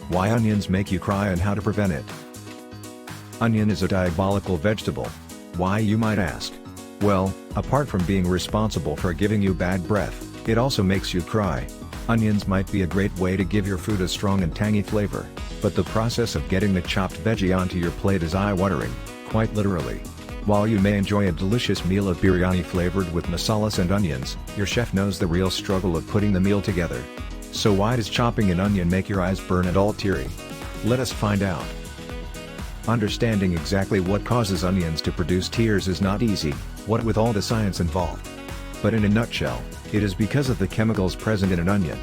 Why onions make you cry and how to prevent it. Onion is a diabolical vegetable. Why, you might ask? Well, apart from being responsible for giving you bad breath, it also makes you cry. Onions might be a great way to give your food a strong and tangy flavor, but the process of getting the chopped veggie onto your plate is eye-watering, quite literally. While you may enjoy a delicious meal of biryani flavored with masalas and onions, your chef knows the real struggle of putting the meal together. So why does chopping an onion make your eyes burn and all teary? Let us find out. Understanding exactly what causes onions to produce tears is not easy, what with all the science involved. But in a nutshell, it is because of the chemicals present in an onion.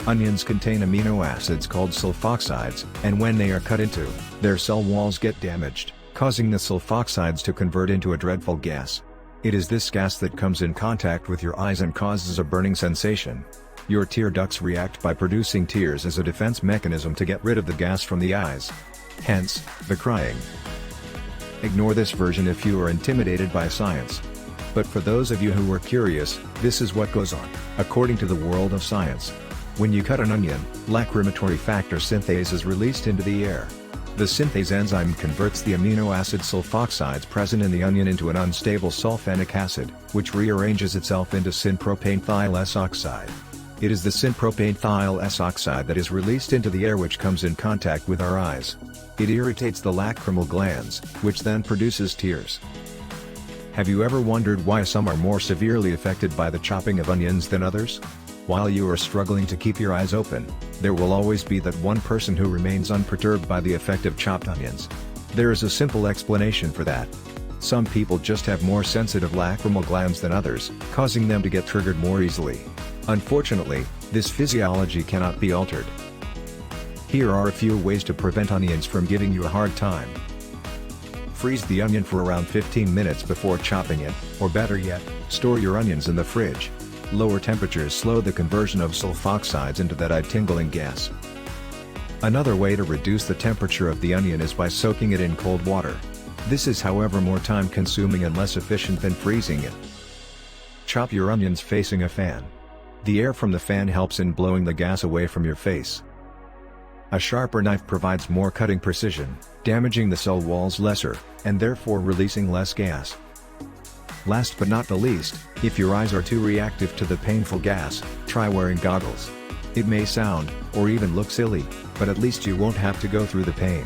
Onions contain amino acids called sulfoxides, and when they are cut into, their cell walls get damaged, causing the sulfoxides to convert into a dreadful gas. It is this gas that comes in contact with your eyes and causes a burning sensation. Your tear ducts react by producing tears as a defense mechanism to get rid of the gas from the eyes. Hence, the crying. Ignore this version if you are intimidated by science. But for those of you who are curious, this is what goes on, according to the world of science. When you cut an onion, lacrimatory factor synthase is released into the air. The synthase enzyme converts the amino acid sulfoxides present in the onion into an unstable sulfenic acid, which rearranges itself into syn-propanethiol S-oxide. It is the syn-propanethiol S-oxide that is released into the air which comes in contact with our eyes. It irritates the lacrimal glands, which then produces tears. Have you ever wondered why some are more severely affected by the chopping of onions than others? While you are struggling to keep your eyes open, there will always be that one person who remains unperturbed by the effect of chopped onions. There is a simple explanation for that. Some people just have more sensitive lacrimal glands than others, causing them to get triggered more easily. Unfortunately, this physiology cannot be altered. Here are a few ways to prevent onions from giving you a hard time. Freeze the onion for around 15 minutes before chopping it, or better yet, store your onions in the fridge. Lower temperatures slow the conversion of sulfoxides into that eye-tingling gas. Another way to reduce the temperature of the onion is by soaking it in cold water. This is however more time-consuming and less efficient than freezing it. Chop your onions facing a fan. The air from the fan helps in blowing the gas away from your face. A sharper knife provides more cutting precision, damaging the cell walls lesser, and therefore releasing less gas. Last but not the least, if your eyes are too reactive to the painful gas, try wearing goggles. It may sound, or even look silly, but at least you won't have to go through the pain.